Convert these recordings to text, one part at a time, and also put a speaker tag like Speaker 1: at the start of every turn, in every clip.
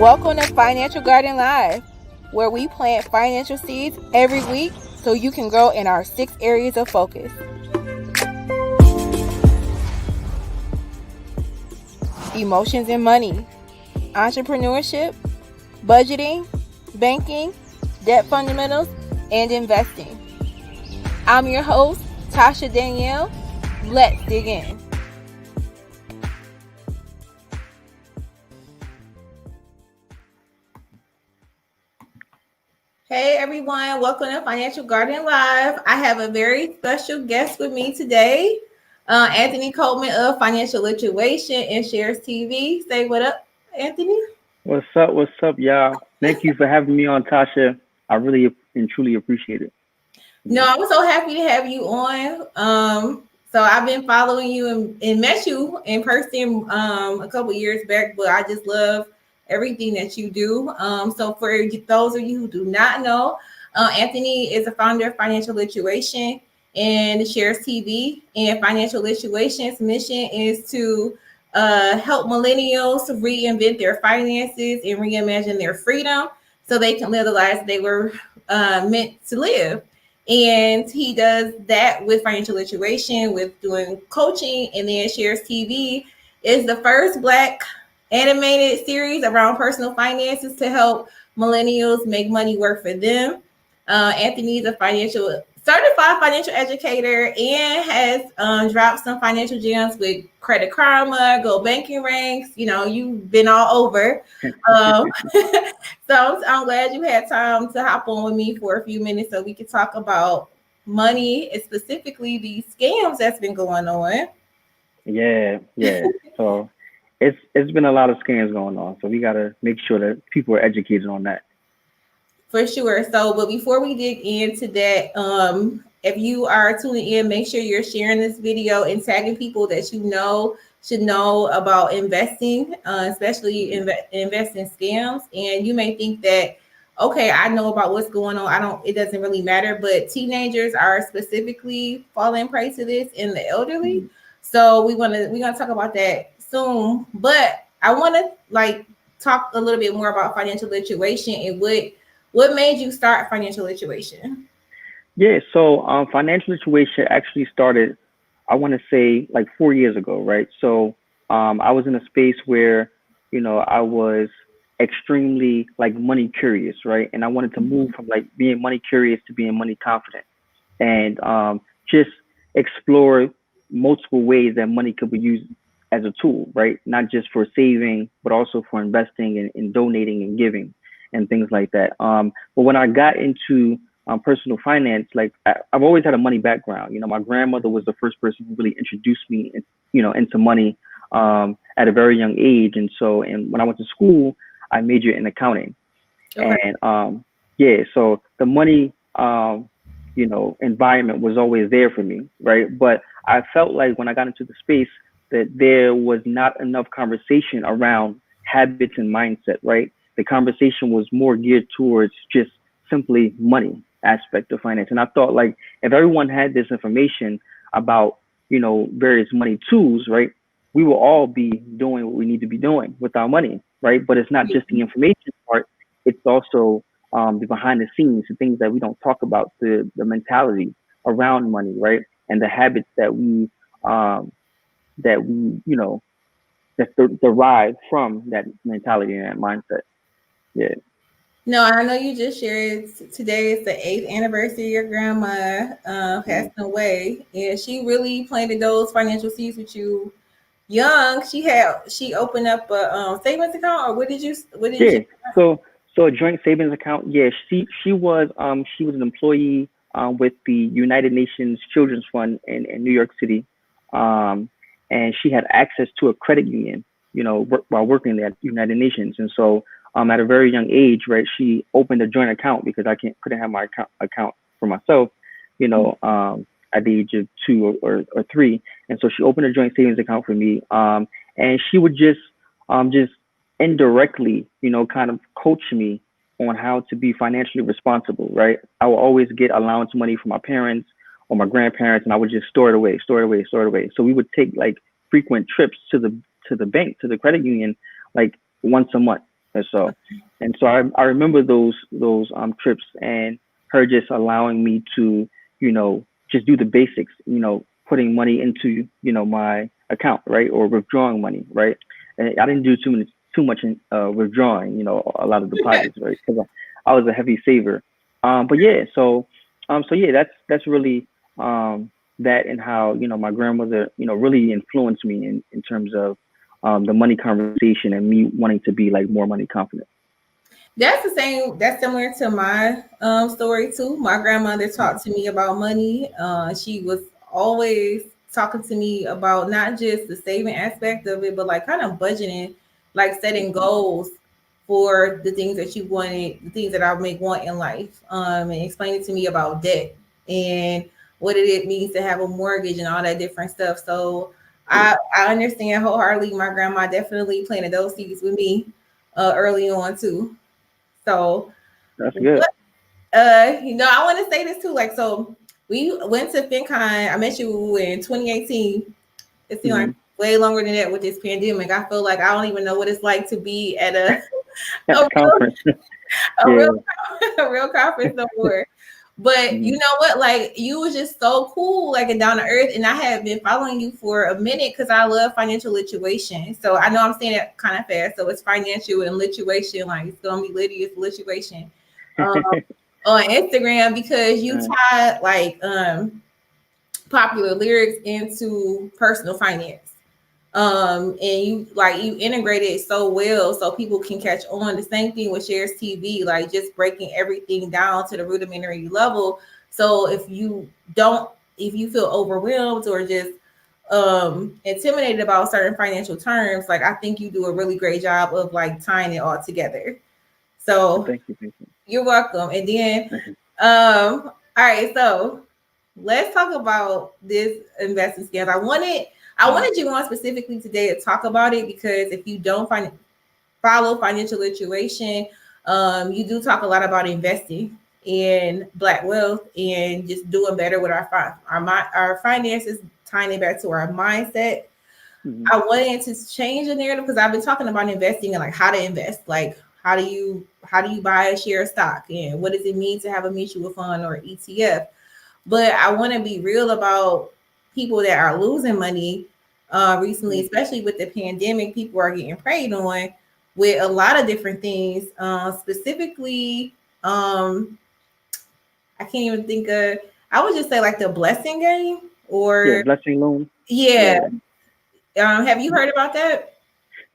Speaker 1: Welcome to Financial Garden Live, where we plant financial seeds every week so you can grow in our 6 areas of focus. Emotions and money, entrepreneurship, budgeting, banking, debt fundamentals, and investing. I'm your host, Tasha Danielle. Let's dig in. Hey everyone, welcome to Financial Garden Live. I have a very special guest with me today, Anthony Coleman of Financial Lituation and Shares TV. Say what up, Anthony.
Speaker 2: What's up, y'all? Thank you for having me on, Tasha. I really and truly appreciate it.
Speaker 1: No, I was so happy to have you on. So I've been following you and met you in person a couple years back, but I just love everything that you do. So for those of you who do not know, Anthony is a founder of Financial Lituation and Shares TV. And Financial Lituation's mission is to help millennials reinvent their finances and reimagine their freedom so they can live the lives they were meant to live. And he does that with Financial Lituation, with doing coaching, and then Shares TV is the first Black animated series around personal finances to help millennials make money work for them. Anthony is a certified financial educator and has dropped some financial gems with Credit Karma, Go Banking Ranks. You know, you've been all over. So I'm glad you had time to hop on with me for a few minutes so we could talk about money and specifically these scams that's been going on.
Speaker 2: Yeah. So it's been a lot of scams going on. So we gotta make sure that people are educated on that.
Speaker 1: For sure. So, but before we dig into that, if you are tuning in, make sure you're sharing this video and tagging people that you know should know about investing, especially investing scams. And you may think that, okay, I know about what's going on. It doesn't really matter, but teenagers are specifically falling prey to this and the elderly. So we're gonna talk about that soon. But I want to talk a little bit more about Financial Lituation and what made you start Financial Lituation?
Speaker 2: Yeah, so Financial Lituation actually started, I want to say, like 4 years ago, right? So I was in a space where, I was extremely like money curious, right? And I wanted to move from like being money curious to being money confident, and just explore multiple ways that money could be used as a tool, right? Not just for saving, but also for investing and donating and giving and things like that. But when I got into personal finance, like I've always had a money background. My grandmother was the first person who really introduced me, into money at a very young age. And when I went to school, I majored in accounting. Okay. And so the money, environment was always there for me, right? But I felt like when I got into the space that there was not enough conversation around habits and mindset, right? The conversation was more geared towards just simply money aspect of finance. And I thought, like, if everyone had this information about, various money tools, right, we will all be doing what we need to be doing with our money, right? But it's not just the information part. It's also the behind the scenes, the things that we don't talk about, the mentality around money, right? And the habits that we derive from that mentality and that mindset. Yeah.
Speaker 1: No, I know you just shared today is the 8th anniversary of your grandma passing away, and she really planted those financial seeds with you young. She opened up a savings account, or what did you?
Speaker 2: So a joint savings account. Yeah, she was an employee with the United Nations Children's Fund in New York City, and she had access to a credit union, while working at United Nations, and so. At a very young age, right, she opened a joint account because I couldn't have my account for myself, at the age of 2 or 3. And so she opened a joint savings account for me. And she would just indirectly, kind of coach me on how to be financially responsible, right? I would always get allowance money from my parents or my grandparents, and I would just store it away. So we would take like frequent trips to the bank, to the credit union, like once a month. And so, I remember those trips, and her just allowing me to, just do the basics, putting money into, my account, right, or withdrawing money, right. And I didn't do too much in withdrawing, a lot of deposits, right, because I was a heavy saver. But yeah, so yeah, that's really that, and how, my grandmother, really influenced me in terms of the money conversation, and me wanting to be like more money confident.
Speaker 1: That's the same. That's similar to my story too. My grandmother talked to me about money. She was always talking to me about not just the saving aspect of it, but like kind of budgeting, like setting
Speaker 2: Mhm.
Speaker 1: goals for the things that you wanted, the things that I may want in life, and explaining to me about debt and what it means to have a mortgage and all that different stuff. So
Speaker 2: Yeah,
Speaker 1: I understand wholeheartedly. My grandma definitely planted those seeds with me early on too. So
Speaker 2: that's good.
Speaker 1: what I want to say this too. Like, so we went to FinCon. I met you in 2018. It seemed like
Speaker 2: Hmm.
Speaker 1: way longer than that with this pandemic. I feel like I don't even know what it's like to be at a real
Speaker 2: Conference.
Speaker 1: a real
Speaker 2: Yeah.
Speaker 1: a real conference no more. But you
Speaker 2: Hmm.
Speaker 1: know what? Like you was just so cool, like and down to earth. And I have been following you for a minute because I love financial lituation. So I know I'm saying it kind of fast. So it's financial and lituation. Like it's gonna be Lydia's lituation on Instagram because you
Speaker 2: Uh,
Speaker 1: tie like popular lyrics into personal finance. And you integrate it so well so people can catch on. The same thing with Shares TV, like just breaking everything down to the rudimentary level. So if you feel overwhelmed or just intimidated about certain financial terms, like I think you do a really great job of like tying it all together. So
Speaker 2: thank you, thank you.
Speaker 1: you're welcome. And then all right, so let's talk about this investing scams. I wanted you on specifically today to talk about it because if you don't follow financial lituation, you do talk a lot about investing in black wealth and just doing better with our finances, tying it back to our mindset.
Speaker 2: Hmm.
Speaker 1: I wanted to change the narrative because I've been talking about investing and like how to invest. Like how do you buy a share of stock and what does it mean to have a mutual fund or ETF? But I want to be real about people that are losing money recently,
Speaker 2: Hmm.
Speaker 1: especially with the pandemic. People are getting preyed on with a lot of different things. Specifically, I can't even think of. I would just say like the blessing game,
Speaker 2: Yeah,
Speaker 1: or
Speaker 2: blessing loan.
Speaker 1: yeah.
Speaker 2: Yeah.
Speaker 1: Have you heard about that?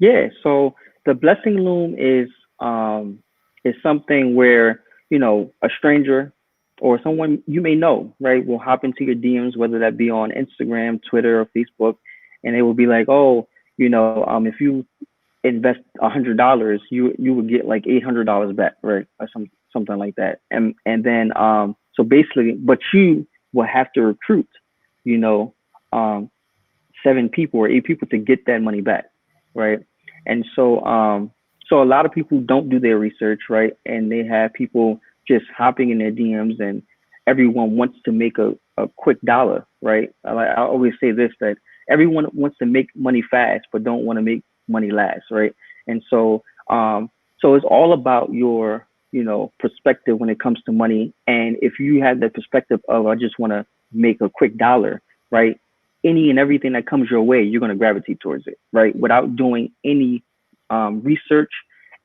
Speaker 2: Yeah, so the blessing loom is something where, a stranger or someone you may know, right, will hop into your DMs, whether that be on Instagram, Twitter, or Facebook, and they will be like, "Oh, if you invest $100, you would get like $800 back, right, or something like that." And then so basically, but you will have to recruit, you know, um, 7 people or 8 people to get that money back, right? And so a lot of people don't do their research, right? And they have people just hopping in their DMs, and everyone wants to make a quick dollar, right? I always say this, that everyone wants to make money fast, but don't want to make money last, right? And so it's all about your, perspective when it comes to money. And if you have the perspective of, I just want to make a quick dollar, right? Any and everything that comes your way, you're going to gravitate towards it, right? Without doing any research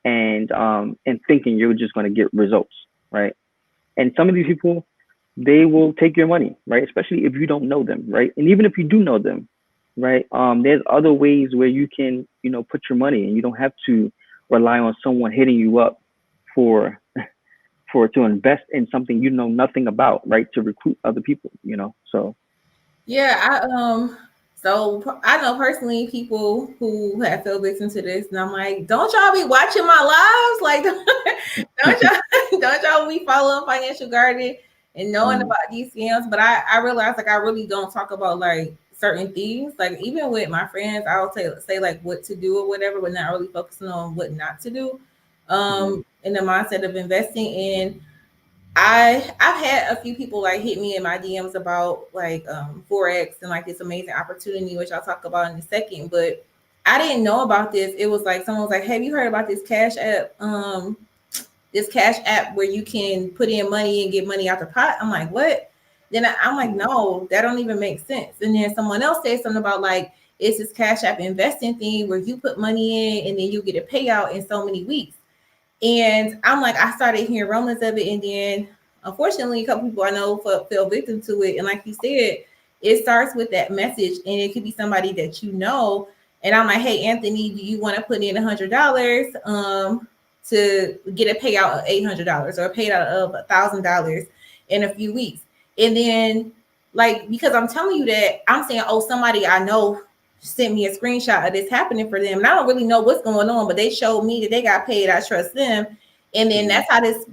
Speaker 2: and thinking you're just going to get results, right? And some of these people, they will take your money, right? Especially if you don't know them, right? And even if you do know them, right? There's other ways where you can, put your money, and you don't have to rely on someone hitting you up for to invest in something you know nothing about, right? To recruit other people. So
Speaker 1: Yeah, I know personally people who have fell victim to this, and I'm like, don't y'all be watching my lives? Like, don't y'all don't y'all be following Financial Garden and knowing
Speaker 2: mm,
Speaker 1: about these scams? But I realize like I really don't talk about like certain things. Like even with my friends, I'll say like what to do or whatever, but not really focusing on what not to do.
Speaker 2: mm,
Speaker 1: In the mindset of investing in. I've had a few people like hit me in my DMs about like Forex and like this amazing opportunity, which I'll talk about in a second. But I didn't know about this. It was like someone was like, "Have you heard about this Cash App? This Cash App where you can put in money and get money out the pot." I'm like, "What?" Then I'm like, "No, that don't even make sense." And then someone else said something about like it's this Cash App investing thing where you put money in and then you get a payout in so many weeks. And I'm like, I started hearing rumors of it, and then unfortunately, a couple people I know fell victim to it. And like you said, it starts with that message, and it could be somebody that you know. And I'm like, hey, Anthony, do you want to put in $100 to get a payout of $800 or a payout of $1,000 in a few weeks? And then, like, because I'm telling you that, I'm saying, oh, somebody I know sent me a screenshot of this happening for them, and I don't really know what's going on, but they showed me that they got paid. I trust them, and then that's how this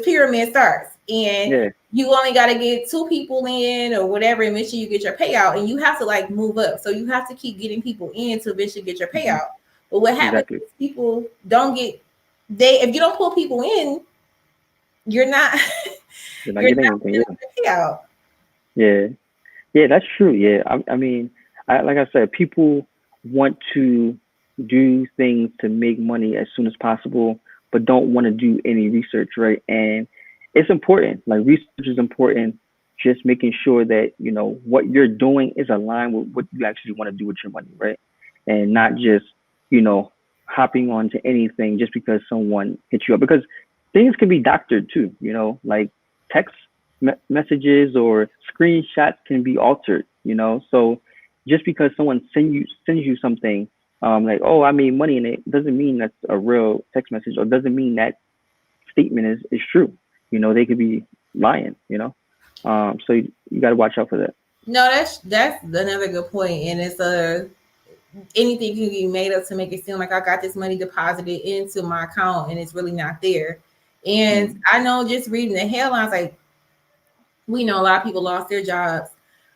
Speaker 1: pyramid starts. And
Speaker 2: Yeah.
Speaker 1: you only got to get 2 people in or whatever, and make sure you get your payout. And you have to like move up, so you have to keep getting people in to eventually get your
Speaker 2: Hmm.
Speaker 1: payout. But what happens
Speaker 2: Exactly.
Speaker 1: is people don't get if you don't pull people in, you're not
Speaker 2: You're not
Speaker 1: you're
Speaker 2: getting
Speaker 1: not
Speaker 2: anything.
Speaker 1: getting
Speaker 2: Yeah.
Speaker 1: the payout.
Speaker 2: Yeah. Yeah, that's true. Yeah. I mean, like I said, people want to do things to make money as soon as possible, but don't want to do any research, right? And it's important. Like research is important. Just making sure that, what you're doing is aligned with what you actually want to do with your money, right? And not just, you know, hopping onto anything just because someone hits you up. Because things can be doctored too, like text messages or screenshots can be altered, so just because someone sends you something, like, oh, I made money in it, doesn't mean that's a real text message, or doesn't mean that statement is true. They could be lying, so you got to watch out for that.
Speaker 1: No, that's another good point, and it's anything can be made up to make it seem like I got this money deposited into my account and it's really not there. And
Speaker 2: Mm,
Speaker 1: I know just reading the headlines, like we know a lot of people lost their jobs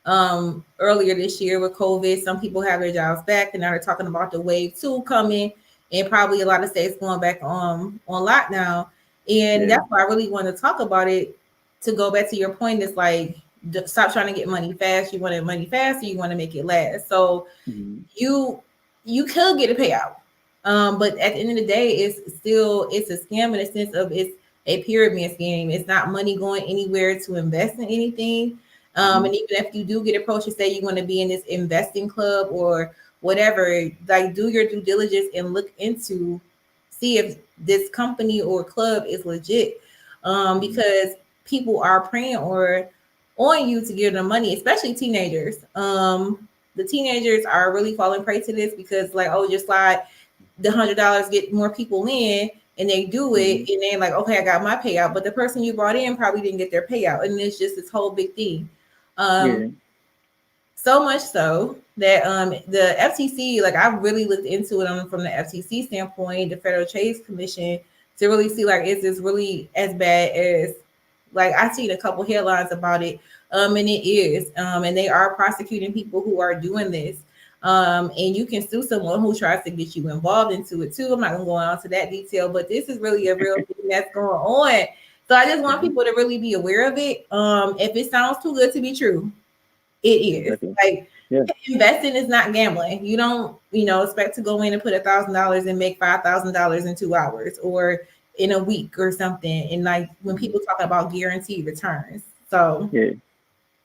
Speaker 1: earlier this year with COVID. Some people have their jobs back, and now they're talking about the wave 2 coming, and probably a lot of states going back on lockdown. And
Speaker 2: yeah.
Speaker 1: that's why I really want to talk about it. To go back to your point, it's like stop trying to get money fast. You want it money fast, or you want to make it last. So
Speaker 2: Mm,
Speaker 1: you you could get a payout, but at the end of the day, it's a scam in the sense of it's a pyramid scheme. It's not money going anywhere to invest in anything.
Speaker 2: mm,
Speaker 1: And even if you do get approached and say you want to be in this investing club or whatever, like do your due diligence and look into see if this company or club is legit,
Speaker 2: mm,
Speaker 1: because people are preying or on you to give them money, especially teenagers. The teenagers are really falling prey to this because, like, oh, just slide the $100, get more people in, and they do it,
Speaker 2: mm,
Speaker 1: and they're like, okay, I got my payout, but the person you brought in probably didn't get their payout, and it's just this whole big thing. Um,
Speaker 2: yeah.
Speaker 1: so much so that the FTC, like I really looked into it from the FTC standpoint, the Federal Trade Commission, to really see like is this really as bad as like I seen a couple headlines about it, and it is, and they are prosecuting people who are doing this, and you can sue someone who tries to get you involved into it too. I'm not gonna go on to that detail, but this is really a real thing that's going on. So I just want
Speaker 2: Hmm.
Speaker 1: people to really be aware of it. If it sounds too good to be true, it is.
Speaker 2: Exactly.
Speaker 1: Like
Speaker 2: Yeah.
Speaker 1: investing is not gambling. You don't, expect to go in and put $1,000 and make $5,000 in 2 hours or in a week or something. And like when
Speaker 2: Hmm.
Speaker 1: people talk about guaranteed returns. So
Speaker 2: Yeah.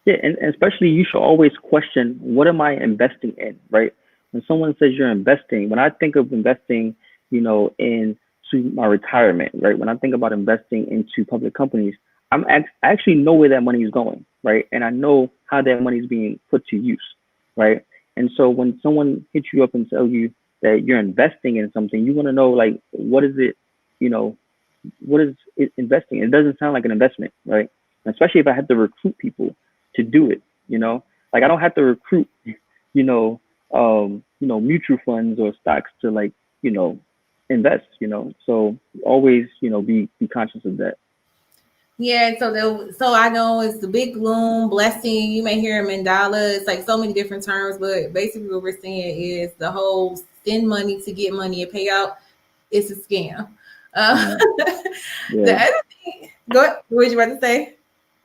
Speaker 2: Yeah, and especially you should always question, what am I investing in, right? When someone says you're investing, when I think of investing, into my retirement, right? When I think about investing into public companies, I actually know where that money is going, right? And I know how that money is being put to use, right? And so when someone hits you up and tells you that you're investing in something, you want to know, like, what is it, you know, what is it investing? It doesn't sound like an investment, right? Especially if I had to recruit people to do it, like I don't have to recruit, you know, mutual funds or stocks to, like, invest, so always, be conscious of that.
Speaker 1: yeah, so I know it's the big loom blessing. You may hear mandala. It's like so many different terms, but basically what we're saying is the whole send money to get money and pay out. It's a scam.
Speaker 2: Mm,
Speaker 1: The
Speaker 2: yeah.
Speaker 1: other thing, go. What you about to say?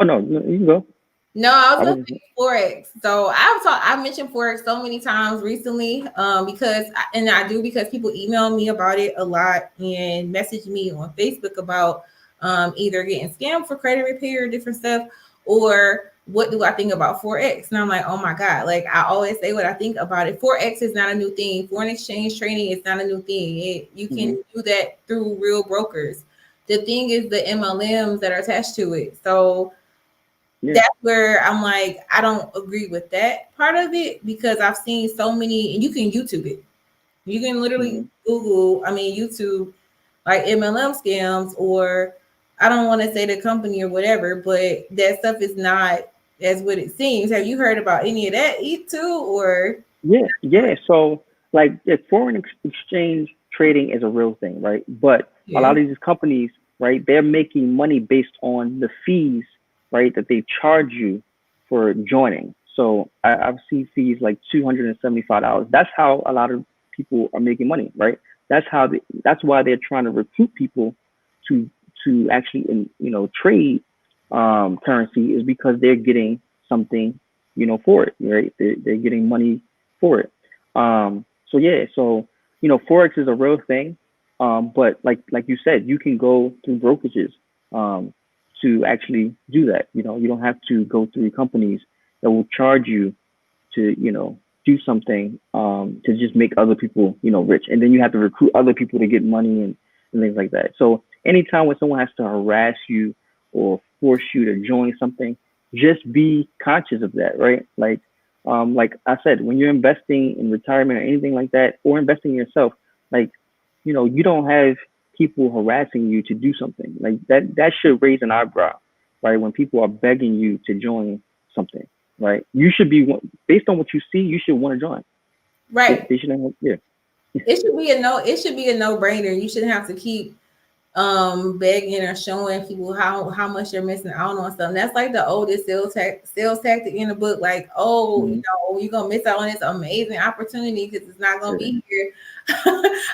Speaker 2: Oh no, no, you can go.
Speaker 1: No, I
Speaker 2: I
Speaker 1: was gonna
Speaker 2: was.
Speaker 1: say Forex. So I mentioned Forex so many times recently, because and I do because people email me about it a lot and message me on Facebook about either getting scammed for credit repair or different stuff, or what do I think about Forex? And I'm like, oh my God, like I always say what I think about it. Forex is not a new thing. Foreign exchange trading is not a new thing. You can
Speaker 2: Mhm.
Speaker 1: do that through real brokers. The thing is the MLMs that are attached to it. So
Speaker 2: Yeah.
Speaker 1: that's where I'm like, I don't agree with that part of it because I've seen so many, and you can YouTube it. You can literally
Speaker 2: Mhm.
Speaker 1: YouTube, like MLM scams, or I don't want to say the company or whatever, but that stuff is not as what it seems. Have you heard about any of that too, or?
Speaker 2: Yeah, yeah. So, like, foreign exchange trading is a real thing, right? But a
Speaker 1: Yeah.
Speaker 2: lot of these companies, right, they're making money based on the fees, right, that they charge you for joining. So I've seen fees like $275. That's how a lot of people are making money, right? That's why they're trying to recruit people to actually trade currency, is because they're getting something for it, right? They're getting money for it. So yeah, so forex is a real thing. But like you said, you can go through brokerages to actually do that. You don't have to go through companies that will charge you to do something to just make other people rich, and then you have to recruit other people to get money and things like that. So anytime when someone has to harass you or force you to join something, just be conscious of that, right? Like I said, when you're investing in retirement or anything like that, or investing in yourself, like you don't have people harassing you to do something like that. That should raise an eyebrow, right? When people are begging you to join something, right? You should be based on what you see. You should want to join.
Speaker 1: Right.
Speaker 2: They should have, yeah,
Speaker 1: It should be a no. It should be a no brainer. You shouldn't have to keep begging or showing people how much you're missing out on something. That's like the oldest sales tactic in the book. Like, oh,
Speaker 2: mm-hmm.
Speaker 1: you're gonna miss out on this amazing opportunity because it's not gonna
Speaker 2: Yeah,
Speaker 1: be here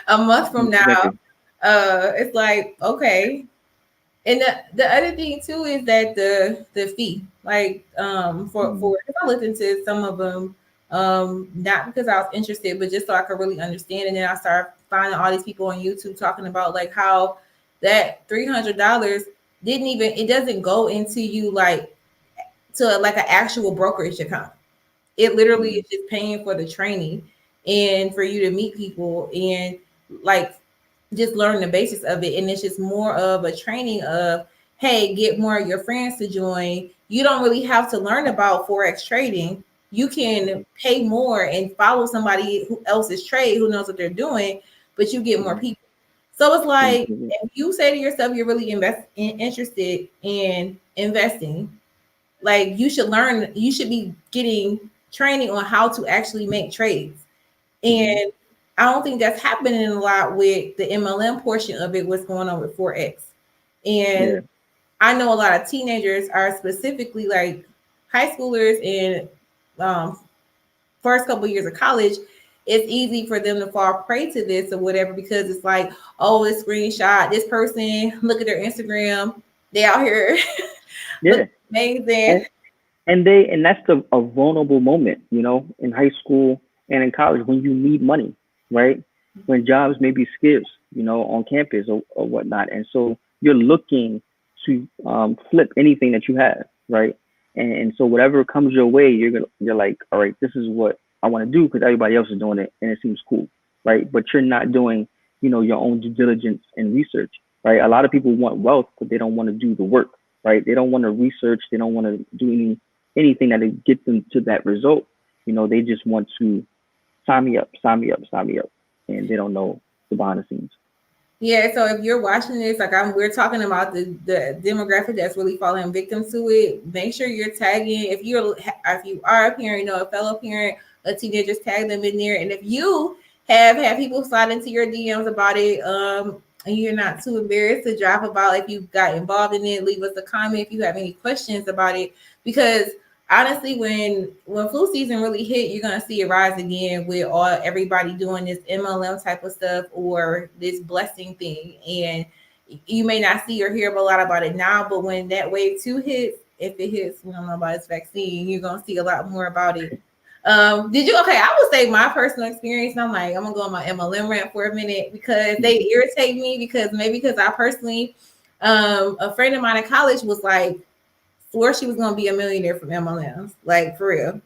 Speaker 1: a month from now.
Speaker 2: exactly.
Speaker 1: It's like, okay. And the other thing too is that the fee, like
Speaker 2: Mm-hmm.
Speaker 1: for I looked into some of them, not because I was interested, but just so I could really understand. And then I started finding all these people on YouTube talking about like how that $300 didn't even, it doesn't go into you like to like an actual brokerage account. It literally
Speaker 2: Mm-hmm.
Speaker 1: is just paying for the training and for you to meet people and like just learn the basics of it. And it's just more of a training of, hey, get more of your friends to join. You don't really have to learn about Forex trading. You can pay more and follow somebody who else's trade who knows what they're doing, but you get more
Speaker 2: Mm-hmm.
Speaker 1: people. So it's like
Speaker 2: Mm-hmm.
Speaker 1: if you say to yourself you're really interested in investing, like you should learn, you should be getting training on how to actually make trades.
Speaker 2: Mm-hmm.
Speaker 1: And I don't think that's happening a lot with the MLM portion of it, what's going on with Forex.
Speaker 2: Yeah.
Speaker 1: And I know a lot of teenagers are specifically like high schoolers and um, first couple of years of college. It's easy for them to fall prey to this or whatever because it's like, oh, this screenshot, this person, look at their Instagram, they out here look
Speaker 2: Yeah.
Speaker 1: amazing.
Speaker 2: And and that's a vulnerable moment, in high school and in college, when you need money, right? When jobs may be scarce, on campus or whatnot, and so you're looking to flip anything that you have, right? And so whatever comes your way, you're like, all right, this is what I want to do because everybody else is doing it and it seems cool, right? But you're not doing, your own due diligence and research, right? A lot of people want wealth, but they don't want to do the work, right? They don't want to research. They don't want to do anything that would get them to that result. They just want to sign me up, sign me up, sign me up, and they don't know the behind the scenes.
Speaker 1: Yeah, so if you're watching this, like we're talking about the demographic that's really falling victim to it. Make sure you're tagging. If you are a parent, a fellow parent, a teenager, tag them in there. And if you have had people slide into your DMs about it, and you're not too embarrassed to drop about if you got involved in it, leave us a comment if you have any questions about it, because honestly, when flu season really hit, you're gonna see it rise again with everybody doing this MLM type of stuff or this blessing thing. And you may not see or hear a lot about it now, but when that wave two hits, if it hits, we don't know about this vaccine, you're gonna see a lot more about it. Did you? Okay, I would say my personal experience. And I'm like, I'm gonna go on my MLM rant for a minute because they irritate me because I personally, a friend of mine in college was like, swore she was gonna be a millionaire from MLMs, like for real.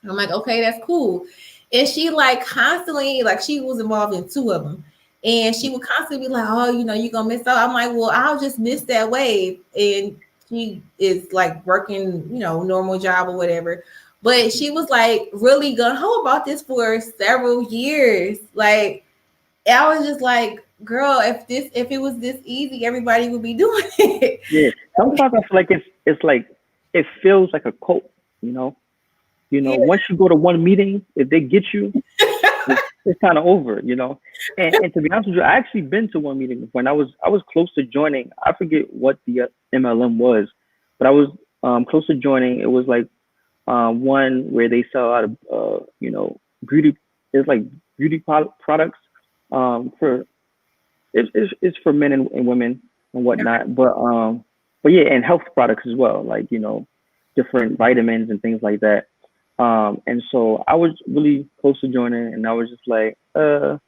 Speaker 1: I'm like, okay, that's cool. And she like constantly, like she was involved in two of them. And she would constantly be like, oh, you're gonna miss out. I'm like, well, I'll just miss that wave. And she is like working, normal job or whatever. But she was like really gung ho about this for several years. Like I was just like, girl, if it was this easy, everybody would be doing it.
Speaker 2: Yeah. Sometimes I feel like it's like it feels like a cult, you know.
Speaker 1: Yeah.
Speaker 2: Once you go to one meeting, if they get you, it's kind of over, And to be honest with you, I actually been to one meeting before, and I was close to joining. I forget what the MLM was, but I was close to joining. It was like one where they sell out of beauty. It's like beauty products for it's for men and women and whatnot. But yeah, and health products as well, like different vitamins and things like that. And so I was really close to joining, and I was just like, it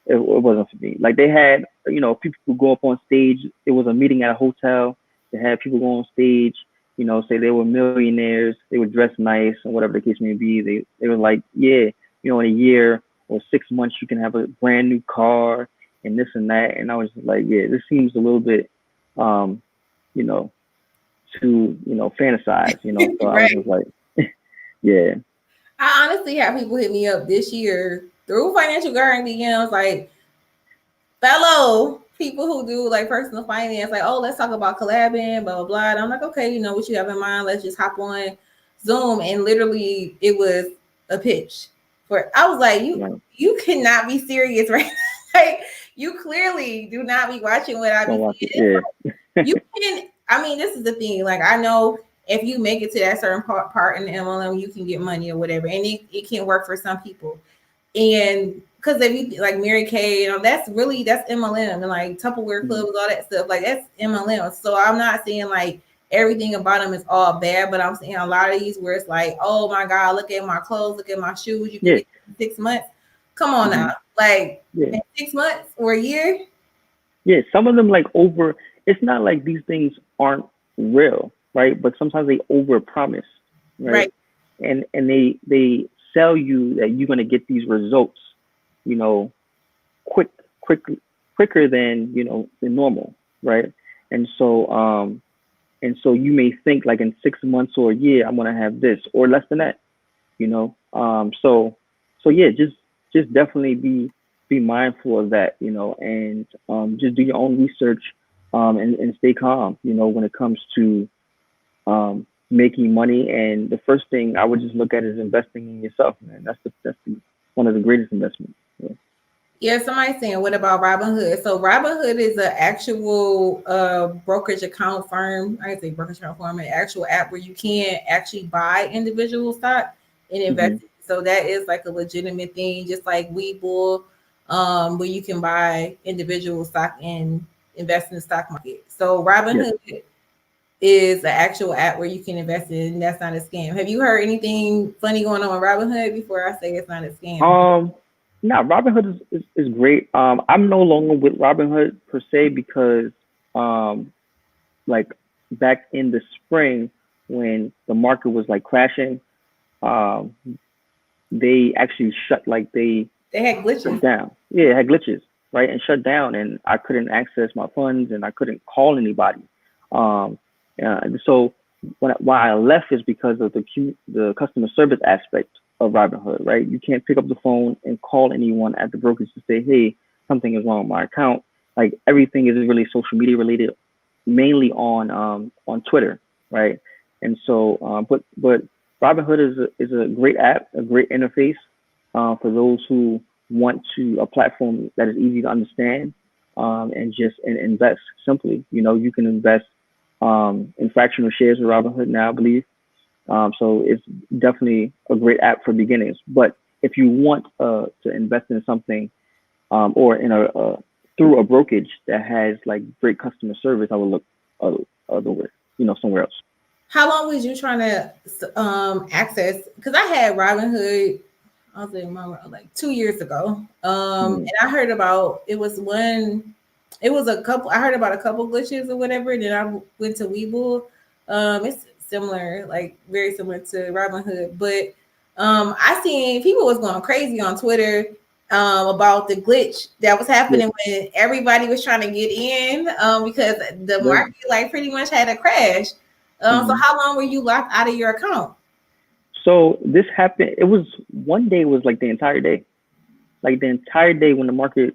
Speaker 2: wasn't for me. Like they had, people who go up on stage. It was a meeting at a hotel. They had people go on stage, say they were millionaires. They were dressed nice and whatever the case may be. They were like, yeah, in a year or 6 months you can have a brand new car and this and that. And I was just like, yeah, this seems a little bit, you know, too, fantasize. So I was
Speaker 1: Right.
Speaker 2: just like, yeah.
Speaker 1: I honestly have people hit me up this year through Financial Garden DMs, like fellow people who do like personal finance, like, oh, let's talk about collabing, blah blah blah. And I'm like, okay, what you have in mind? Let's just hop on Zoom. And literally, it was a pitch for. I was like,
Speaker 2: Right.
Speaker 1: you cannot be serious, right? Like, you clearly do not be watching what I
Speaker 2: Don't
Speaker 1: be
Speaker 2: watch it.
Speaker 1: seeing.
Speaker 2: Yeah.
Speaker 1: You can. I mean, this is the thing. Like, I know if you make it to that certain part in the MLM, you can get money or whatever, and it can work for some people. And because if you like Mary Kay, that's MLM, and like Tupperware
Speaker 2: Mhm.
Speaker 1: clubs, all that stuff, like that's MLM. So I'm not saying like everything about them is all bad, but I'm saying a lot of these where it's like, oh my God, look at my clothes, look at my shoes, you can
Speaker 2: Yeah.
Speaker 1: get 6 months. Come on
Speaker 2: Hmm.
Speaker 1: now, like
Speaker 2: Yeah.
Speaker 1: in 6 months or a year,
Speaker 2: Yeah. Some of them like over. It's not like these things aren't real, right? But sometimes they over promise, right?
Speaker 1: right?
Speaker 2: And they sell you that you're gonna get these results, you know, quick, quick, quicker than than normal, right? And so you may think like in 6 months or a year I'm gonna have this or less than that, so yeah, just definitely be mindful of that, and just do your own research, and stay calm, when it comes to making money. And the first thing I would just look at is investing in yourself, man. That's one of the greatest investments. Yeah.
Speaker 1: Yeah, somebody's saying, what about Robinhood? So Robinhood is an actual brokerage account firm. I say brokerage account firm, an actual app where you can actually buy individual stock and invest.
Speaker 2: Hmm.
Speaker 1: So that is like a legitimate thing, just like Webull, where you can buy individual stock and invest in the stock market. So
Speaker 2: Yes.
Speaker 1: Robinhood is an actual app where you can invest in, and that's not a scam. Have you heard anything funny going on with Robinhood before I say it's not a scam?
Speaker 2: Um, no, Robinhood is great. I'm no longer with Robinhood per se because, um, like back in the spring when the market was like crashing, um, they actually they
Speaker 1: They had
Speaker 2: shut
Speaker 1: glitches.
Speaker 2: down. Yeah, it had glitches, right, and shut down, and I couldn't access my funds, and I couldn't call anybody. Um, so why I left is because of the customer service aspect of Robinhood, right? You can't pick up the phone and call anyone at the brokerage to say, hey, something is wrong with my account. Like everything is really social media related, mainly on Twitter, right? And so, but Robinhood is a great app, a great interface for those who want to a platform that is easy to understand, and just and invest simply. You can invest in fractional shares with Robinhood now, I believe. So it's definitely a great app for beginners. But if you want to invest in something, or in a through a brokerage that has like great customer service, I would look other, otherwhere, somewhere else.
Speaker 1: How long was you trying to access? Because I had Robinhood, I was in my like 2 years ago.
Speaker 2: Mhm.
Speaker 1: And I heard about it was one, it was a couple. I heard about a couple glitches or whatever. And then I went to Webull. It's similar, like very similar to Robinhood, but I seen people was going crazy on Twitter about the glitch that was
Speaker 2: Yeah.
Speaker 1: happening when everybody was trying to get in because the
Speaker 2: Right.
Speaker 1: market like pretty much had a crash. So
Speaker 2: Mhm.
Speaker 1: how long were you locked out of your account?
Speaker 2: So this happened. It was one day. Was like the entire day. Like the entire day when the market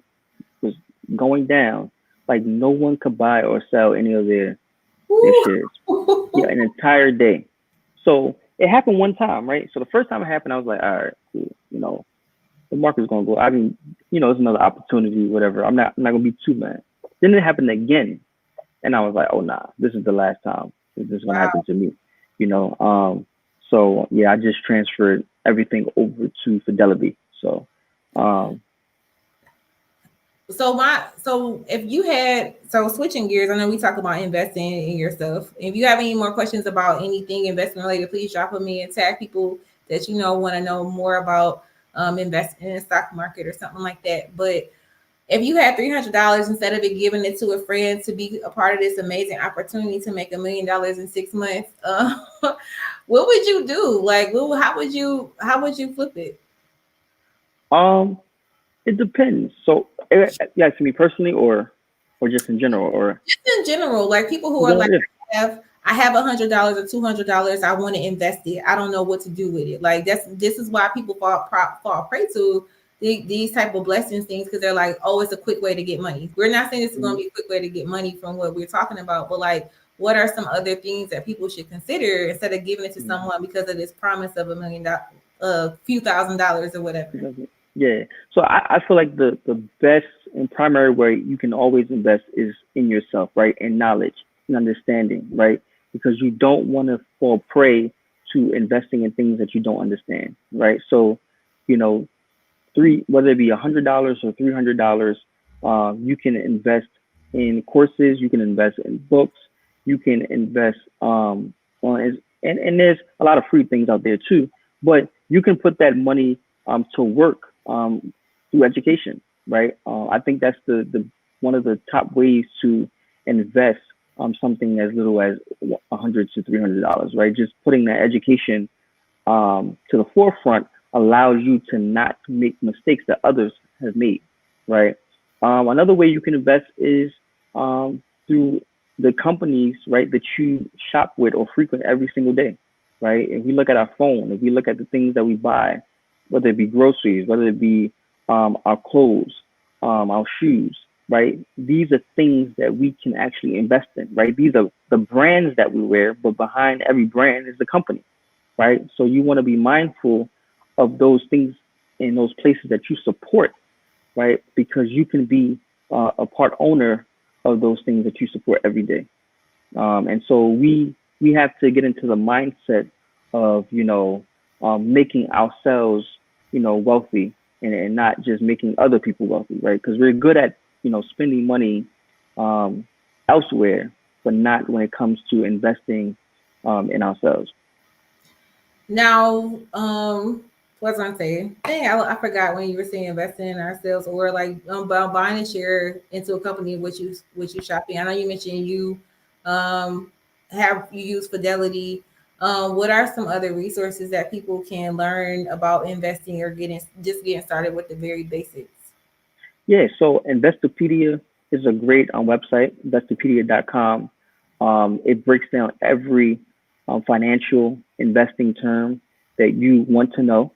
Speaker 2: was going down. Like no one could buy or sell any of their shares. Yeah, an entire day. So it happened one time, right? So the first time it happened, I was like, all right, cool. The market's gonna go. I mean, it's another opportunity, whatever. I'm not gonna be too mad. Then it happened again, and I was like, oh nah, this is the last time this is gonna happen
Speaker 1: Wow.
Speaker 2: to me. You know. So yeah, I just transferred everything over to Fidelity. So um
Speaker 1: So if you had switching gears, I know we talk about investing in your stuff. If you have any more questions about anything investment related, please drop them in and tag people that you know want to know more about investing in the stock market or something like that. But if you had $300 instead of it giving it to a friend to be a part of this amazing opportunity to make $1 million in 6 months, what would you do? Like, how would you flip it?
Speaker 2: um it depends. So yeah, to me personally, or just in general, or
Speaker 1: Just in general, like people who are like,
Speaker 2: yeah.
Speaker 1: I have $100 or $200. I want to invest it. I don't know what to do with it. Like this is why people fall prey to these type of blessings things because they're like, oh, it's a quick way to get money. We're not saying this is going
Speaker 2: Mhm.
Speaker 1: to be a quick way to get money from what we're talking about, but like, what are some other things that people should consider instead of giving it to
Speaker 2: Mhm.
Speaker 1: someone because of this promise of $1 million, a few $1,000s or whatever?
Speaker 2: Yeah. So I feel like the best and primary way you can always invest is in yourself, right? In knowledge and understanding, right? Because you don't want to fall prey to investing in things that you don't understand, right? So, you know, whether it be $100 or $300, you can invest in courses, you can invest in books, you can invest on and there's a lot of free things out there too. But you can put that money to work through education, right? I think that's the one of the top ways to invest something as little as $100 to $300, right? Just putting that education to the forefront allows you to not make mistakes that others have made, right? Another way you can invest is through the companies, right, that you shop with or frequent every single day, right? If we look at our phone, if we look at the things that we buy, whether it be groceries, whether it be our clothes, our shoes, right? These are things that we can actually invest in, right? These are the brands that we wear, but behind every brand is the company, right? So you want to be mindful of those things in those places that you support, right? Because you can be a part owner of those things that you support every day. And so we have to get into the mindset of making ourselves wealthy, and not just making other people wealthy, right? Because we're good at spending money um, elsewhere, but not when it comes to investing in ourselves.
Speaker 1: Now, what's I saying? Dang, I forgot when you were saying investing in ourselves or like buying a share into a company which you shop in. I know you mentioned you um have you use Fidelity. What are some other resources that people can learn about investing or getting started with the very basics?
Speaker 2: Yeah, so Investopedia is a great website, investopedia.com. It breaks down every financial investing term that you want to know,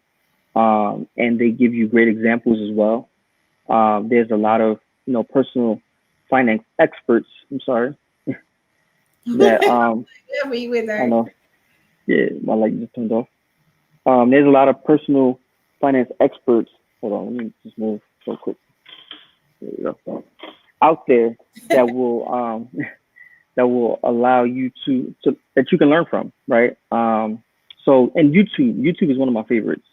Speaker 2: and they give you great examples as well. There's a lot of personal finance experts. I'm sorry that
Speaker 1: Whatever you with
Speaker 2: I don't
Speaker 1: that.
Speaker 2: know. Yeah, my light just turned off. There's a lot of personal finance experts. Hold on, let me just move so quick. There we go. Out there that will that will allow you to that you can learn from, right? So and YouTube is one of my favorites.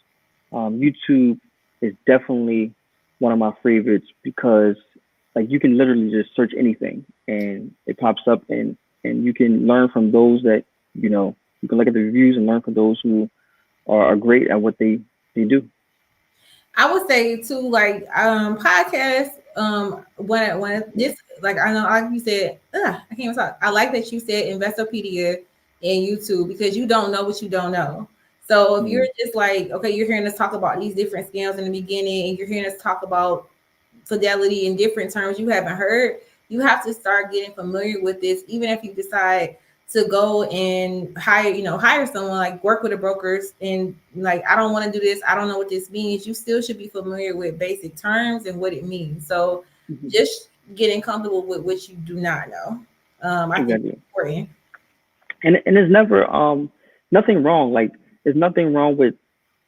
Speaker 2: YouTube is definitely one of my favorites because like you can literally just search anything and it pops up, and you can learn from those that you know You can look at the reviews and learn from those who are great at what they do.
Speaker 1: I would say too, like podcasts. When this, like I know, like you said, I can't even talk. I like that you said Investopedia and YouTube because you don't know what you don't know. So if you're
Speaker 2: Mm,
Speaker 1: just like, okay, you're hearing us talk about these different scams in the beginning, and you're hearing us talk about fidelity in different terms you haven't heard, you have to start getting familiar with this. Even if you decide to go and hire someone, like work with a brokers, and like, I don't want to do this, I don't know what this means, you still should be familiar with basic terms and what it means. So
Speaker 2: mhm.
Speaker 1: just getting comfortable with what you do not know, I think is
Speaker 2: Exactly.
Speaker 1: important.
Speaker 2: And there's never nothing wrong. Like there's nothing wrong with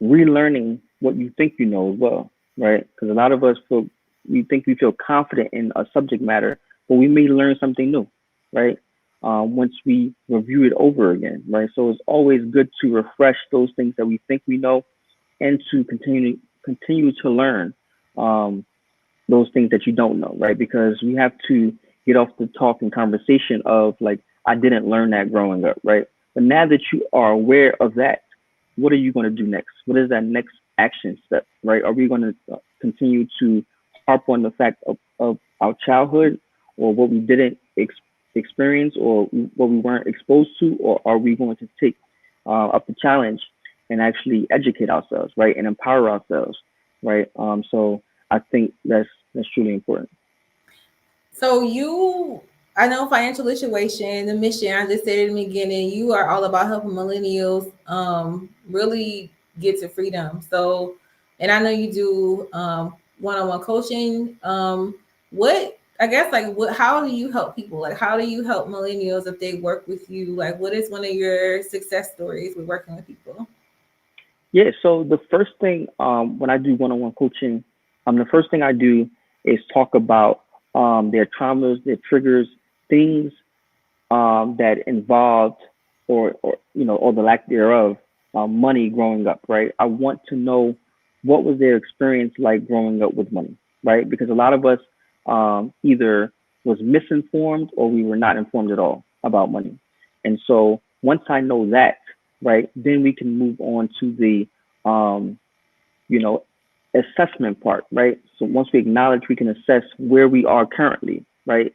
Speaker 2: relearning what you think you know as well, right? Because a lot of us feel we think we feel confident in a subject matter, but we may learn something new, right? Once we review it over again, right? So it's always good to refresh those things that we think we know and to continue to learn um, those things that you don't know, right? Because we have to get off the talk and conversation of like, I didn't learn that growing up, right? But now that you are aware of that, what are you going to do next? What is that next action step, right? Are we going to continue to harp on the fact of our childhood or what we didn't experience or what we weren't exposed to, or are we going to take up the challenge and actually educate ourselves, right, and empower ourselves, right? So I think that's truly important.
Speaker 1: So you, I know financial situation, the mission. I just said in the beginning, you are all about helping millennials really get to freedom. So, and I know you do one-on-one coaching. What I guess like what? How do you help people? Like how do you help millennials if they work with you? Like what is one of your success stories with working with people?
Speaker 2: Yeah. So the first thing when I do one-on-one coaching, the first thing I do is talk about their traumas, their triggers, things that involved or or the lack thereof money growing up, right? I want to know what was their experience like growing up with money, right? Because a lot of us either was misinformed or we were not informed at all about money. And so once I know that, right, then we can move on to the um, you know assessment part, right? So once we acknowledge, we can assess where we are currently, right?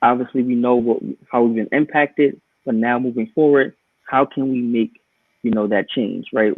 Speaker 2: Obviously we know how we've been impacted, but now moving forward, how can we make that change, right?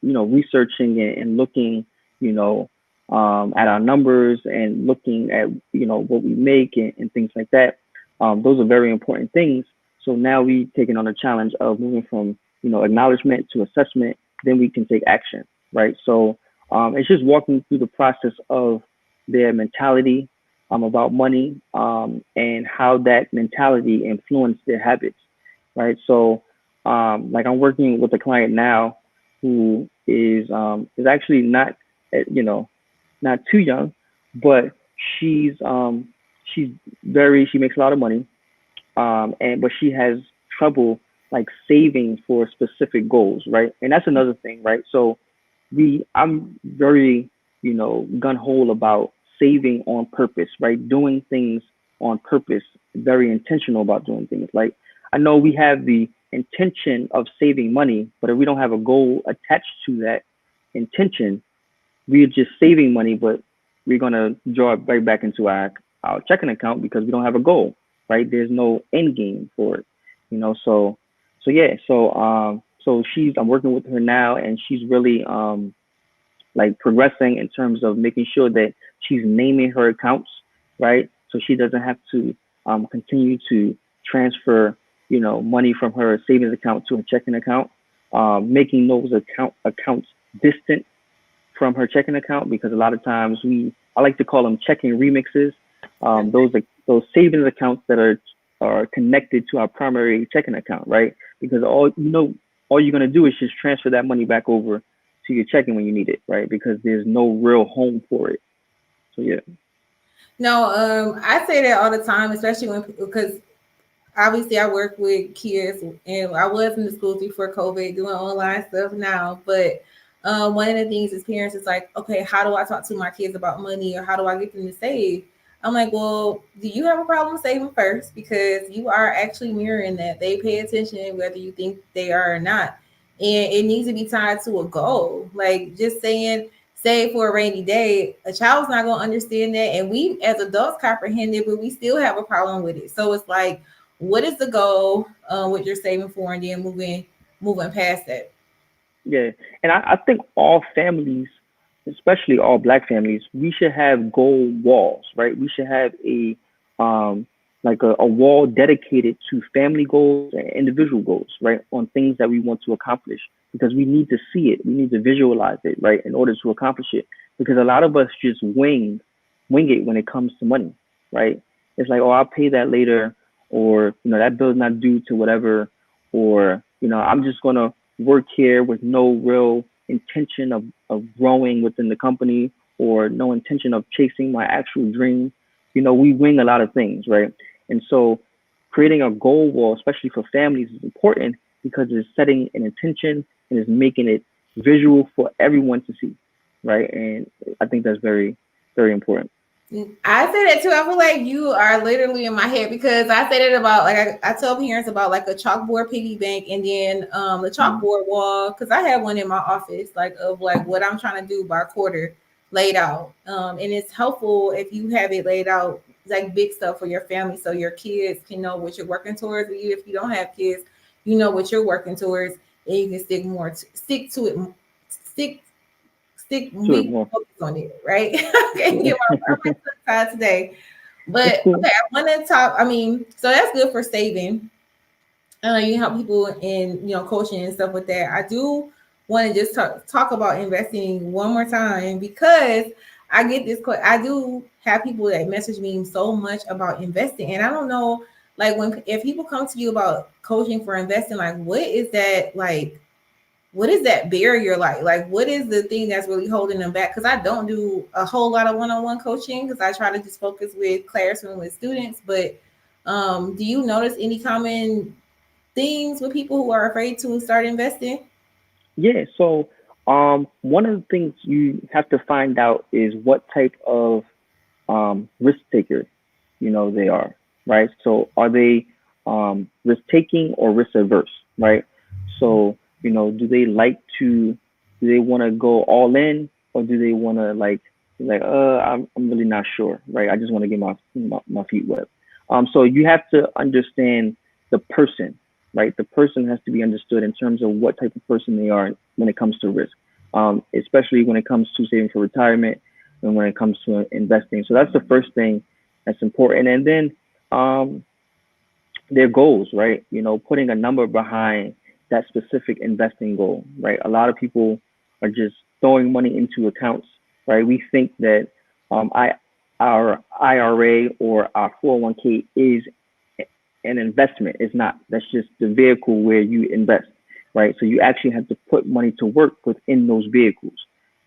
Speaker 2: Researching and looking, you know, at our numbers and looking at what we make and things like that. Those are very important things. So now we taking on a challenge of moving from acknowledgement to assessment. Then we can take action, right? So it's just walking through the process of their mentality about money and how that mentality influenced their habits, right? So, like I'm working with a client now who is actually not, not too young, but she's she makes a lot of money, and but she has trouble like saving for specific goals, right? And that's another thing, right? So I'm very, gun ho about saving on purpose, right? Doing things on purpose, very intentional about doing things. Like I know we have the intention of saving money, but if we don't have a goal attached to that intention, we're just saving money, but we're gonna draw it right back into our checking account because we don't have a goal, right? There's no end game for it, so yeah, so I'm working with her now, and she's really like progressing in terms of making sure that she's naming her accounts, right? So she doesn't have to continue to transfer, money from her savings account to her checking account, making those accounts distant from her checking account because a lot of times I like to call them checking remixes. Those savings accounts that are connected to our primary checking account, right? Because all you're gonna do is just transfer that money back over to your checking when you need it, right? Because there's no real home for it. So yeah.
Speaker 1: No, I say that all the time, especially when because obviously I work with kids and I was in the schools before COVID doing online stuff now. But one of the things as parents is like, okay, how do I talk to my kids about money or how do I get them to save? I'm like, well, do you have a problem saving first? Because you are actually mirroring that. They pay attention whether you think they are or not. And it needs to be tied to a goal. Like just saying save for a rainy day, a child's not gonna understand that. And we as adults comprehend it, but we still have a problem with it. So it's like, what is the goal, what you're saving for, and then moving past that.
Speaker 2: Yeah, and I think all families, especially all Black families, we should have goal walls, right? We should have um like a wall dedicated to family goals and individual goals, right? On things that we want to accomplish because we need to see it, we need to visualize it, right, in order to accomplish it. Because a lot of us just wing it when it comes to money, right? It's like, oh, I'll pay that later, or that bill's not due to whatever, or I'm just gonna work here with no real intention of growing within the company or no intention of chasing my actual dream. We wing a lot of things, right? And so creating a goal wall, especially for families, is important because it's setting an intention and is making it visual for everyone to see, right? And I think that's very, very important.
Speaker 1: I say that too. I feel like you are literally in my head because I said it about like I tell parents about like a chalkboard piggy bank and then the chalkboard wall because I have one in my office like of like what I'm trying to do by quarter laid out. And it's helpful if you have it laid out like big stuff for your family so your kids can know what you're working towards. Or you if you don't have kids, you know what you're working towards and you can stick to it, stick
Speaker 2: To it
Speaker 1: be
Speaker 2: more.
Speaker 1: focused on it, right? Okay, get my purpose side today.
Speaker 2: It's
Speaker 1: But
Speaker 2: cool.
Speaker 1: okay, I want to talk. I mean, so that's good for saving. You help people in coaching and stuff with that. I do want to just talk about investing one more time because I get this. I do have people that message me so much about investing, and I don't know, like when if people come to you about coaching for investing, like what is that like? What is that barrier like? Like, what is the thing that's really holding them back? Because I don't do a whole lot of one-on-one coaching because I try to just focus with classroom with students. But do you notice any common things with people who are afraid to start investing?
Speaker 2: Yeah. So, one of the things you have to find out is what type of risk taker, they are, right? So, are they risk taking or risk averse, right? So, do they like to, do they want to go all in, or do they want to I'm really not sure, right? I just want to get my feet wet. So you have to understand the person, right? The person has to be understood in terms of what type of person they are when it comes to risk, especially when it comes to saving for retirement and when it comes to investing. So that's the first thing that's important. And then their goals, right? Putting a number behind that specific investing goal, right? A lot of people are just throwing money into accounts, right? We think that I our IRA or our 401k is an investment. It's not. That's just the vehicle where you invest, right? So you actually have to put money to work within those vehicles,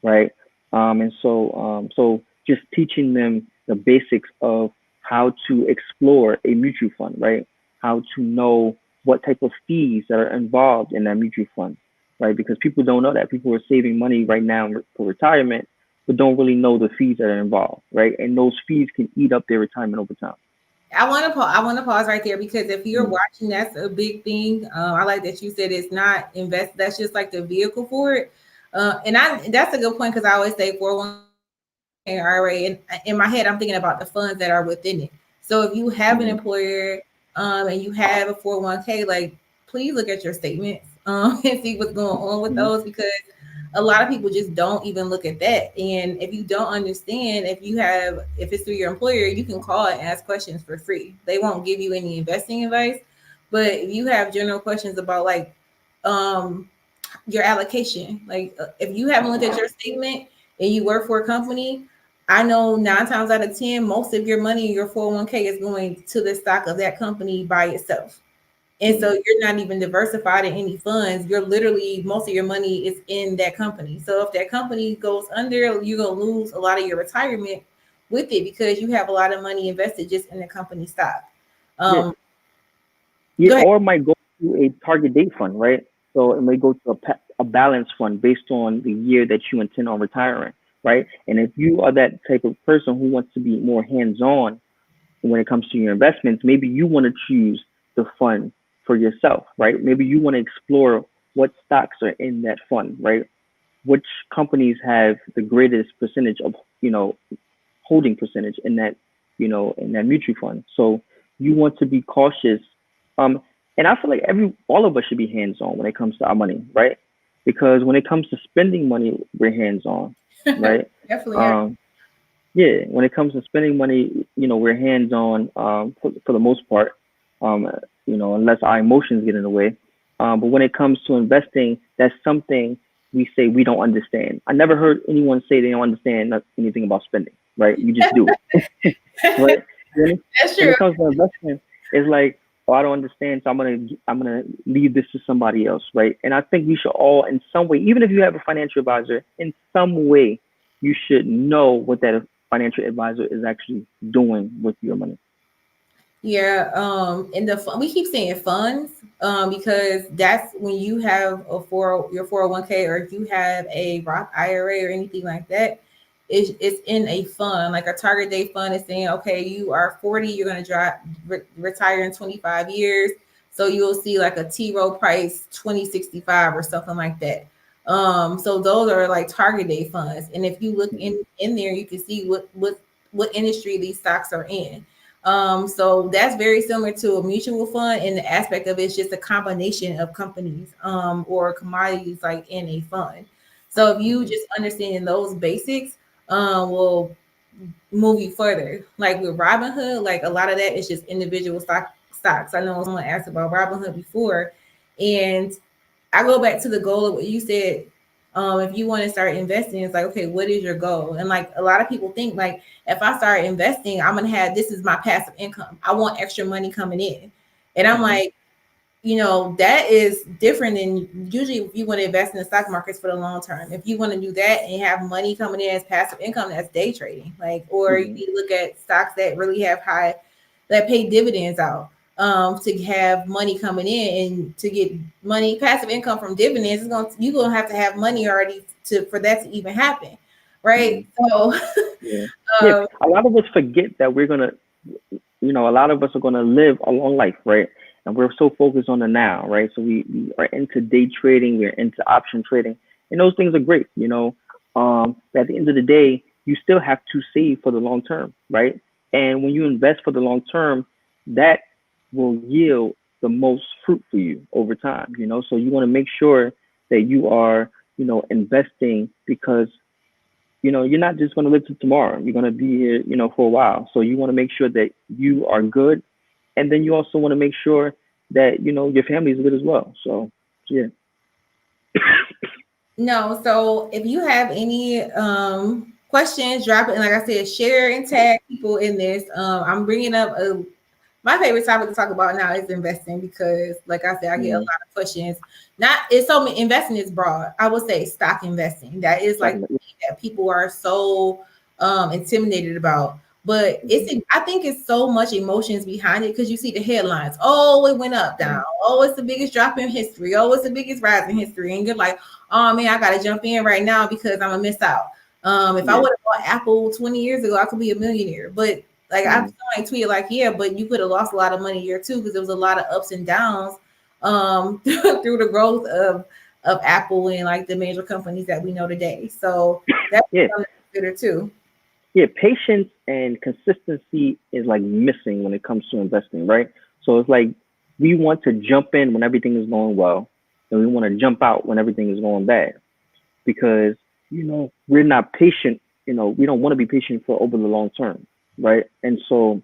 Speaker 2: right? And so just teaching them the basics of how to explore a mutual fund, right? How to know what type of fees that are involved in that mutual fund, right? Because people don't know that. People are saving money right now for retirement, but don't really know the fees that are involved, right? And those fees can eat up their retirement over time.
Speaker 1: I want to pause right there because if you're
Speaker 2: Mhm.
Speaker 1: watching, that's a big thing. I like that you said it's not invest. That's just like the vehicle for it. And I that's a good point because I always say 401k IRA, and in my head I'm thinking about the funds that are within it. So if you have an
Speaker 2: Mhm.
Speaker 1: employer and you have a 401k, like please look at your statements and see what's going on with
Speaker 2: Mhm.
Speaker 1: those because a lot of people just don't even look at that. And if you don't understand, if it's through your employer, you can call and ask questions for free. They won't give you any investing advice, but if you have general questions about like um your allocation, like if you haven't looked at your statement and you work for a company, I know 9 times out of 10, most of your money in your 401k is going to the stock of that company by itself. And so
Speaker 2: Mhm.
Speaker 1: you're not even diversified in any funds. You're literally most of your money is in that company. So if that company goes under, you're gonna lose a lot of your retirement with it because you have a lot of money invested just in the company stock.
Speaker 2: Yeah.
Speaker 1: Um,
Speaker 2: Yeah,
Speaker 1: Go ahead.
Speaker 2: or it might go to a target date fund, right? So it may go to a balance fund based on the year that you intend on retiring. right? And if you are that type of person who wants to be more hands-on when it comes to your investments, maybe you want to choose the fund for yourself, right? Maybe you want to explore what stocks are in that fund, right? Which companies have the greatest percentage of, holding percentage in that, in that mutual fund. So you want to be cautious. Um, and I feel like all of us should be hands on when it comes to our money, right? Because when it comes to spending money, we're hands on, right?
Speaker 1: Definitely.
Speaker 2: Um, yeah, when it comes to spending money, we're hands on for the most part, um, unless our emotions get in the way. But when it comes to investing, that's something we say we don't understand. I never heard anyone say they don't understand anything about spending, right? You just do it, right? When it,
Speaker 1: That's
Speaker 2: when
Speaker 1: true.
Speaker 2: it comes to investment, it's like, oh, I don't understand, so I'm gonna leave this to somebody else, right? And I think we should all, in some way, even if you have a financial advisor, in some way, you should know what that financial advisor is actually doing with your money.
Speaker 1: Yeah, and we keep saying funds, because that's when you have your 401k, or if you have a Roth IRA or anything like that, it's in a fund. Like a target date fund is saying, okay, you are 40, you're going to retire in 25 years. So you'll see like a T Rowe Price 2065 or something like that. So those are like target date funds. And if you look in there, you can see what industry these stocks are in. So that's very similar to a mutual fund, and the aspect of it's just a combination of companies, or commodities like in a fund. So if you just understanding those basics, will move you further. Like with Robinhood, like a lot of that is just individual stocks. I know someone asked about Robinhood before, and I go back to the goal of what you said. If you want to start investing, it's like, okay, what is your goal? And like a lot of people think, like, if I start investing, I'm gonna have this is my passive income. I want extra money coming in, and I'm
Speaker 2: Mm-hmm.
Speaker 1: like, that is different than usually if you want to invest in the stock markets for the long term. If you want to do that and have money coming in as passive income, that's day trading. Like, or
Speaker 2: Mm-hmm.
Speaker 1: you look at stocks that really have high that pay dividends out, to have money coming in, and to get money passive income from dividends is going to you're going to have money already to for that to even happen,
Speaker 2: Mm-hmm.
Speaker 1: right? So
Speaker 2: Yeah. Yeah. A lot of us forget that we're gonna, a lot of us are gonna live a long life, right? And we're so focused on the now, right? So we are into day trading, we're into option trading, and those things are great, But at the end of the day, you still have to save for the long term, right? And when you invest for the long term, that will yield the most fruit for you over time. So you want to make sure that you are, investing because you're not just going to live to tomorrow. You're going to be here, for a while. So you want to make sure that you are good. And then you also want to make sure that, your family is good as well. So, yeah.
Speaker 1: no, so if you have any questions, drop it. And like I said, share and tag people in this. I'm bringing up my favorite topic to talk about now is investing, because like I said, I get a
Speaker 2: Mm,
Speaker 1: lot of questions. Not it's so investing is broad. I would say stock investing. That is like
Speaker 2: talking about,
Speaker 1: that people are so intimidated about. But
Speaker 2: mm,
Speaker 1: I think it's so much emotions behind it, because you see the headlines. Oh, it went up, down.
Speaker 2: mm,
Speaker 1: Oh, it's the biggest drop in history. Oh, it's the biggest rise in history. And you're like, oh man, I gotta jump in right now because I'm gonna miss out. If I
Speaker 2: yeah.
Speaker 1: would have bought Apple 20 years ago, I could be a millionaire. But like I
Speaker 2: Mm,
Speaker 1: tweeted, like, yeah, but you could have lost a lot of money here too, because there was a lot of ups and downs through the growth of Apple and like the major companies that we know today. So that's
Speaker 2: yeah.
Speaker 1: something to consider too.
Speaker 2: Yeah. Patience and consistency is like missing when it comes to investing, right? So it's like we want to jump in when everything is going well, and we want to jump out when everything is going bad because we're not patient. We don't want to be patient for over the long term, right? And so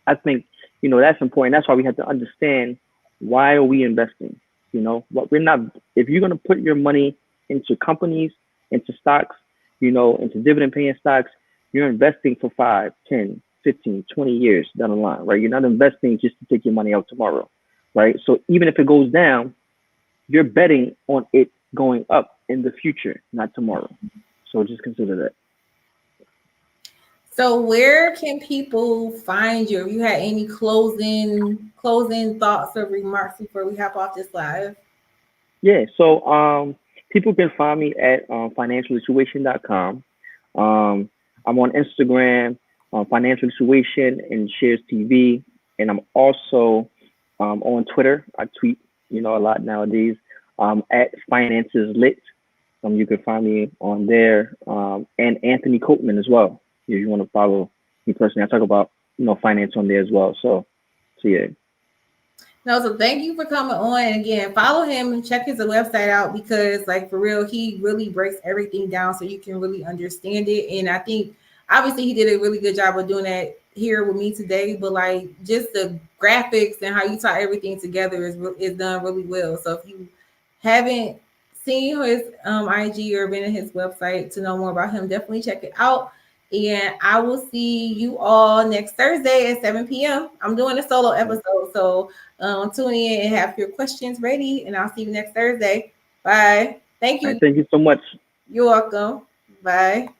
Speaker 2: I think that's important. That's why we have to understand why are we investing. What we're not. If you're going to put your money into companies, into stocks, into dividend paying stocks, you're investing for 5, 10, 15, 20 years down the line, right? You're not investing just to take your money out tomorrow, right? So even if it goes down, you're betting on it going up in the future, not tomorrow. So just consider that.
Speaker 1: So where can people find you? If you had any closing thoughts or remarks before we hop off this live?
Speaker 2: Yeah. So people can find me at financialsituation.com. I'm on Instagram, Financial Situation and Shares TV, and I'm also on Twitter. I tweet, a lot nowadays. At Finances Lit. You can find me on there, and Anthony Coleman as well. If you want to follow me personally, I talk about finance on there as well. So yeah.
Speaker 1: No, so thank you for coming on. And again, follow him and check his website out because, like, for real, he really breaks everything down so you can really understand it. And I think obviously he did a really good job of doing that here with me today. But like, just the graphics and how you tie everything together is done really well. So if you haven't seen his IG or been in his website to know more about him, definitely check it out. And I will see you all next Thursday at 7 p.m. I'm doing a solo episode, so tune in and have your questions ready, and I'll see you next Thursday. Bye. Thank
Speaker 2: All right,
Speaker 1: you.
Speaker 2: thank you so much.
Speaker 1: You're welcome. Bye.